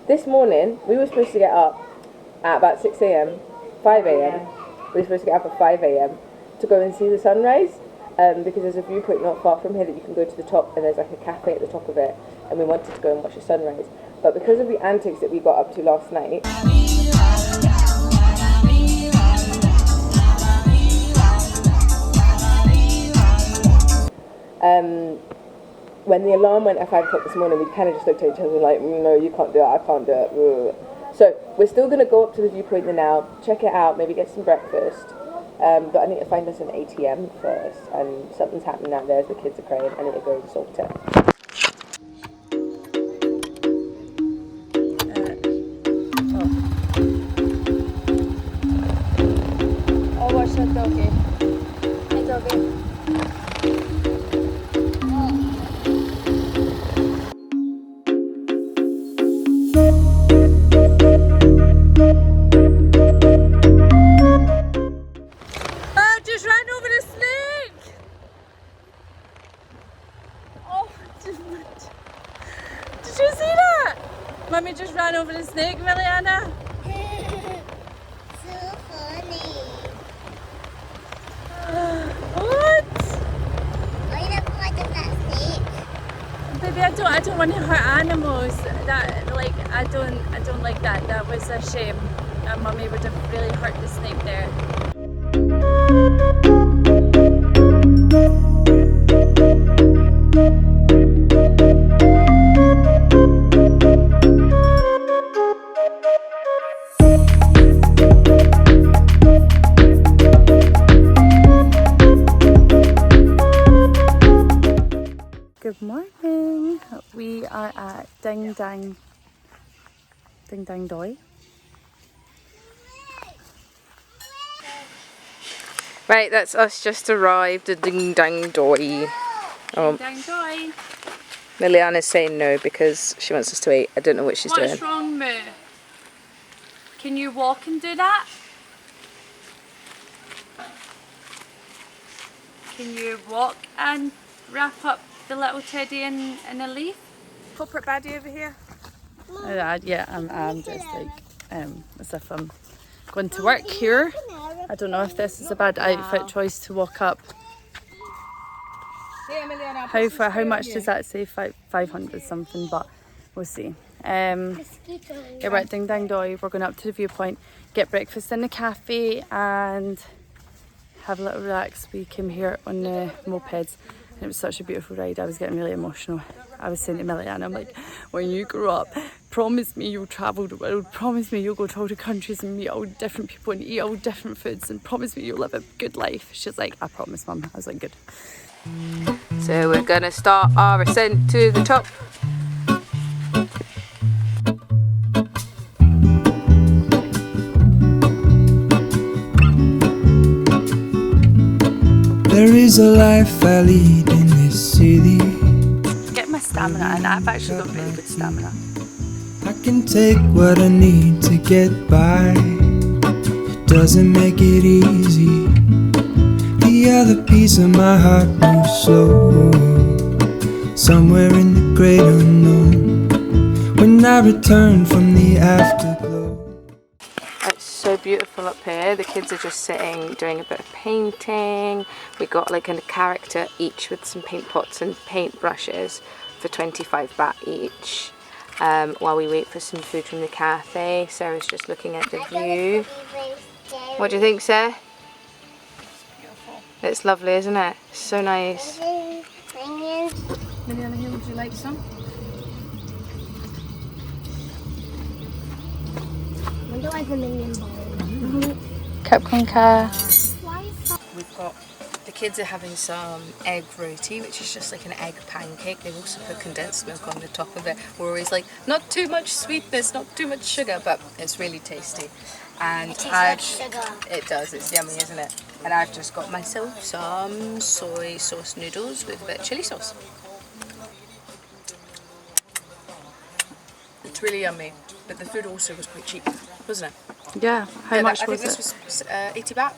This morning, we were supposed to get up at about 6 a.m, 5 a.m. We were supposed to get up at 5 a.m. to go and see the sunrise, because there's a viewpoint not far from here that you can go to the top, and there's like a cafe at the top of it, and we wanted to go and watch the sunrise. But because of the antics that we got up to last night, when the alarm went at 5 o'clock this morning, we kind of just looked at each other like, no, you can't do it, I can't do it. So we're still going to go up to the viewpoint now, check it out, maybe get some breakfast. But I need to find us an ATM first, and something's happening out there as the kids are crying. I need to go and sort it. Oh, watch that doggy. Hey, doggy. Mummy just ran over the snake, Miliana. So funny. What? Why are you not part of that snake? Baby, I don't want to hurt animals. That I don't like that. That was a shame. Mummy would have really hurt the snake there. Good morning. We are at Daeng Doi. Right, that's us just arrived at Daeng Doi. Daeng Doi. Liliana's saying no because she wants us to eat. I don't know what she's doing. What's wrong, Moo? Can you walk and do that? Can you walk and wrap up the little teddy in a leaf? Corporate baddie over here. Yeah, I'm just like as if I'm going to work here. I don't know if this is a bad outfit choice to walk up. How much does that say? 500 something, but we'll see. Yeah, we're at Daeng Doi. We're going up to the viewpoint, get breakfast in the cafe, and have a little relax. We came here on the mopeds. It was such a beautiful ride. I was getting really emotional. I was saying to Miliana, I'm like, when you grow up, promise me you'll travel the world. Promise me you'll go to all the countries and meet all different people and eat all different foods. And promise me you'll live a good life. She's like, I promise, Mum. I was like, good. So we're going to start our ascent to the top. There is a life I lead in this city. Get my stamina, and I've actually got really good stamina. I can take what I need to get by. It doesn't make it easy. The other piece of my heart moves slow, somewhere in the great unknown. When I return from the afterglow. It's so beautiful up here. The kids are just sitting doing a bit of painting. We got like a character each with some paint pots and paint brushes for 25 baht each, while we wait for some food from the cafe. Sarah's just looking at the view. What do you think, Sarah? It's beautiful. It's lovely, isn't it? So nice. Miliana, here, would you like some? I wonder why the minion bowl. We've got, the kids are having some egg roti, which is just like an egg pancake. They've also put condensed milk on the top of it. We're always like, not too much sweetness, not too much sugar, but it's really tasty. And It tastes like sugar. it does, it's yummy, isn't it? And I've just got myself some soy sauce noodles with a bit of chilli sauce. It's really yummy, but the food also was quite cheap, wasn't it? Yeah, how much I was think it? this was 80 baht.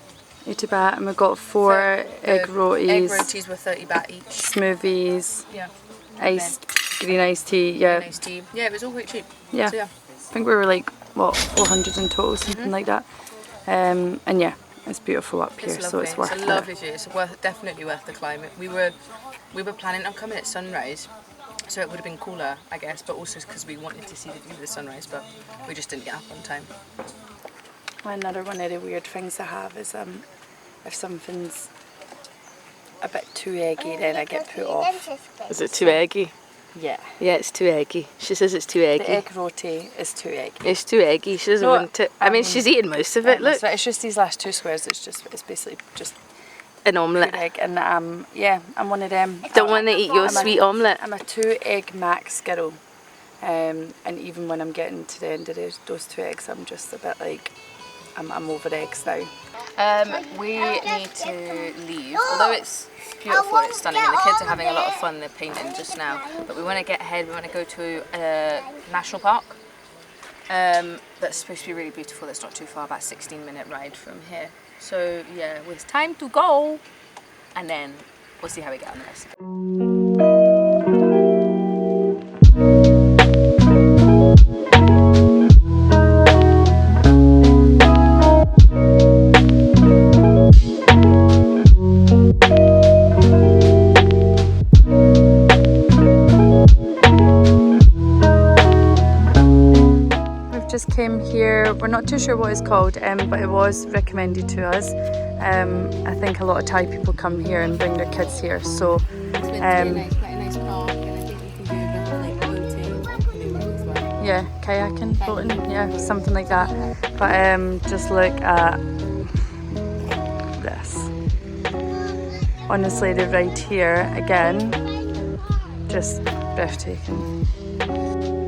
80 baht, and we got 4 egg rotis. Egg rotis were 30 baht each. Smoothies, Yeah. green iced tea, yeah. Nice tea. Yeah, it was all quite cheap. Yeah. So, yeah. I think we were like, what, 400 in total, something like that. And yeah, it's beautiful up here, It's so lovely. it's worth It's a lovely view. It's definitely worth the climate. We were planning on coming at sunrise, so it would have been cooler, I guess, but also because we wanted to see the view of the sunrise, but we just didn't get up on time. Another one of the weird things I have is if something's a bit too eggy, then I get put off. Is it too eggy? Yeah. Yeah, it's too eggy. She says it's too The eggy. egg roti is too eggy. It's too eggy. She doesn't No, want to. I mean, she's eaten most of it. Look, So it's just these last 2 squares. It's basically just an pure omelette. egg, and yeah, I'm one of them. Don't want to eat your I'm sweet omelette. I'm a 2 egg max girl, and even when I'm getting to the end of those 2 eggs, I'm just a bit like I'm over eggs now. We need to leave, although it's beautiful and it's stunning and the kids are having a lot of fun, they're painting just now, but we want to get ahead. We want to go to a national park that's supposed to be really beautiful, that's not too far, about a 16-minute ride from here. So yeah, it's time to go, and then we'll see how we get on the rest. Just came here, we're not too sure what it's called, but it was recommended to us. I think a lot of Thai people come here and bring their kids here, so Quite a nice park, and I think you can do a bit of like boating or canoeing as well. yeah, kayaking, boating, yeah, something like that. But just look at this. Honestly, the ride here, again, just breathtaking.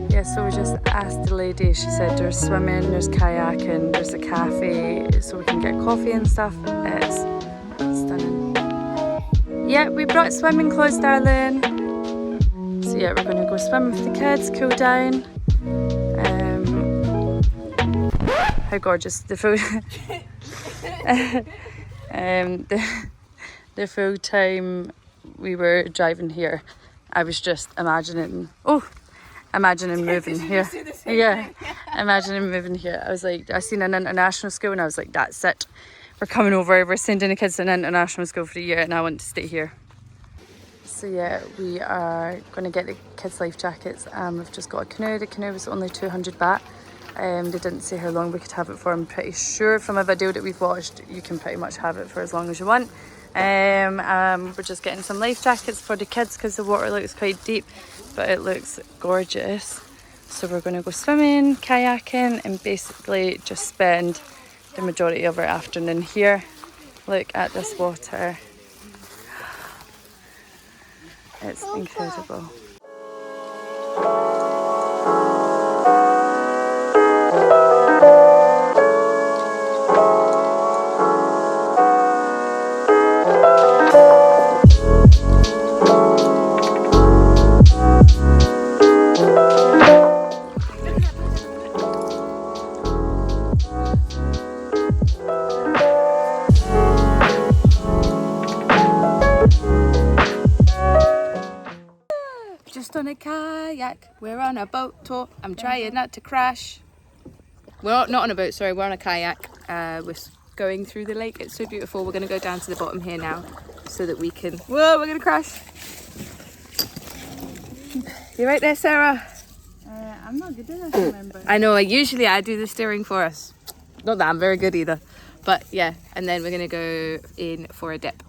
Yeah, so we just asked the lady, she said there's swimming, there's kayaking, there's a cafe, so we can get coffee and stuff. It's stunning. Yeah, we brought swimming clothes, darling. So yeah, we're going to go swim with the kids, cool down. How gorgeous the food. The full time we were driving here, I was just imagining moving here. Yeah, imagining moving here. I was like, I seen an international school and I was like, that's it. We're coming over, we're sending the kids to an international school for a year and I want to stay here. So yeah, we are going to get the kids' life jackets. We've just got a canoe. The canoe was only 200 baht. They didn't say how long we could have it for. I'm pretty sure from a video that we've watched, you can pretty much have it for as long as you want. We're just getting some life jackets for the kids because the water looks quite deep, but it looks gorgeous. So we're going to go swimming, kayaking, and basically just spend the majority of our afternoon here. Look at this water. It's incredible. Just on a kayak, we're on a boat tour. I'm trying not to crash. We're not on a boat, sorry, we're on a kayak. We're going through the lake. It's so beautiful. We're going to go down to the bottom here now so that we can... Whoa, we're going to crash. You right there, Sarah? I'm not good at this, remember. I know, usually I do the steering for us. Not that I'm very good either. But yeah, and then we're going to go in for a dip.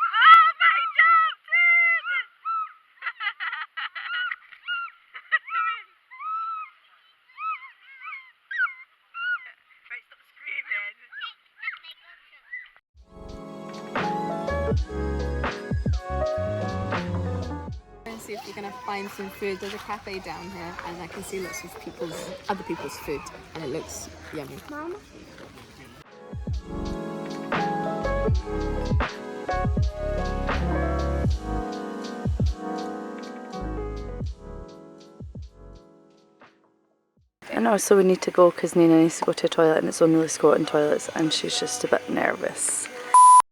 Oh my See if we're gonna find some food. There's a cafe down here, and I can see lots of other people's food, and it looks yummy. Mama. And also we need to go because Nina needs to go to a toilet, and it's only the squatting toilets, and she's just a bit nervous.